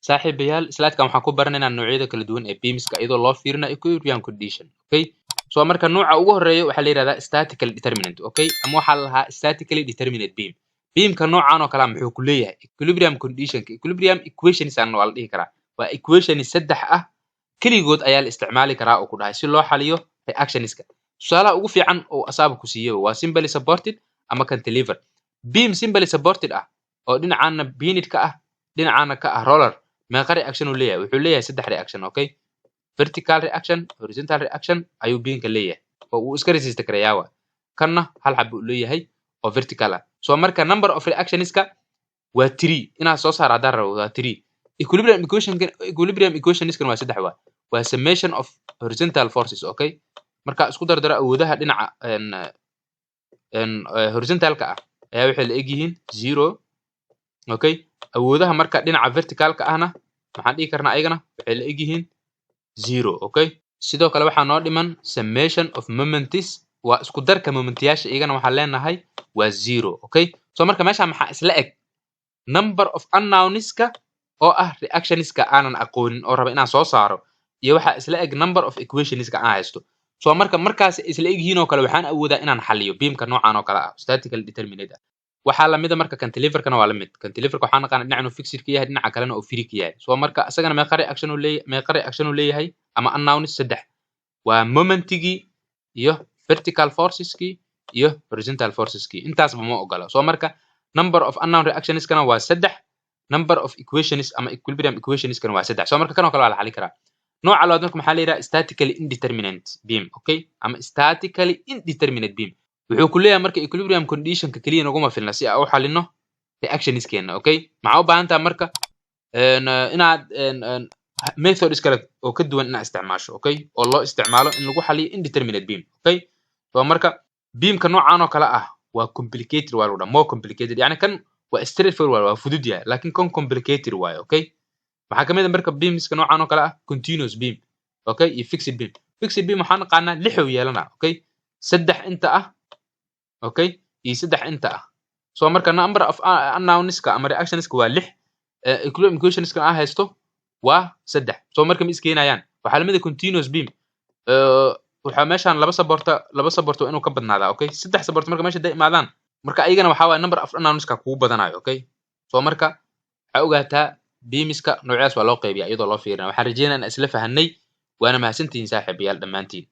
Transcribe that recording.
saaxiibayaal slide-kan waxaan ku baranaynaa noocyada kala duwan ee beamska iyadoo loo fiirinayo equilibrium condition. Okay, so marka nooca ugu horeeya waxaa la yidhahdaa statical determinant. Okay, ama waxaa la lahaa statically determinate beam. Beamka noocan oo kale muxuu ku leeyahay equilibrium conditionka equilibrium equations aan waa la dhihi karaa waa equations saddex ah keligood ayaa la isticmaali karaa oo ku dhahay si loo xaliyo reactionska. Tusaalaha ugu fiican oo asaaba ku siiyo waa simply supported ama cantilever. Beam simply supported ah oo dhinacaana pinion ka ah dhinacaana ka ah roller meeqa reaction uu leeyahay wuxuu leeyahay saddex reaction. Okay, vertical reaction, horizontal reaction ayuu beamka leeyahay oo uu iska resist karayaa kanna hal xab uu leeyahay oo vertical ah. So marka number of reactionska waa 3 inaa soo saar hadaan rabo waa 3. Equilibrium equationska waa saddex waa summation of horizontal forces. Okay, marka isku dardara awoodaha dhinaca horizontalka ah ayaa waxay la egyihiin 0. Okay, awoodaha marka dhinaca verticalka ahna waxaan dhihi karnaa ayagana waxay la egyihiin 0. Okay, sidoo kale waxaa noo dhiman summation of moments waa isku darka momentyaasha iyagana waxaan leenahay waa 0. Okay, so marka meesha maxaa isla eg number of unknownska oo ah reactionska aanan aqoonin oo raba inaan soo saaro iyo waxaa isla eg number of equationska aan haysto. So markaas isla egyihiin oo kale waxaan awoodaa inaan xaliyo beamka noocan oo kale ah statical determinate. waxaa la mid marka cantileverkana waa la mid. Cantileverka waxaan naqaan dhinaca inuu fixed ka yahay dhinaca kalena uu free ka yahay. So marka asagana meeqa reaction uu leeyahay ama unknowns saddex waa momentigi iyo vertical forceski iyo horizontal forceski intaasba ma ogola. So marka number of unknown reactionskana waa saddex, number of equations ama equilibrium equationskana waa saddex. So marka kan oo kale waa la xali karaa. nooca labaad marka maxaa la yidhaha statically indeterminate beam. Okay, ama statically indeterminate beam wuxuu ku leeyahay marka equilibrium conditionka kaliya naguma filna si aan u xalino reactionskeena. Okay, maxaa u baahan tahay marka inaad methods kale oo ka duwan inaad isticmaasho. Okay, oo loo isticmaalo in lagu xaliyo indeterminate beam. Okay, so marka beamka noocan oo kale ah waa complicated waa lagu more complicated yani kan waa straightforward waa fudud yahay laakiin kan complicated waaye. Okay, waxaa kamid ah marka beamska noocan oo kale ah continuous beam. Okay, iyo fixed beam. Fixed beam waxaan naqaanaa 6 uu yeelanaa. Okay, saddex inta ah. Okay, iyo saddex inta ah. So marka number of unknownska ama reactionska waa 6, equilibrium equationska aan haysto waa saddex. So marka ma iskeenayaan waxaa la mid ah continuous beam waxaa meeshan laba saborto inuu ka badnaada. Okay, saddex saborto marka meesha day imaadaan marka ayagana waxaa waay number of unknownska kugu badanayo. Okay, so marka waxaa ogaataa beamska noocyadaas waa loo qaybiyaa iyadoo loo fiirinayo. waxaan rajeynayaa in isla fahanay waana mahadsantihiin saaxiibayaal dhammaantiin.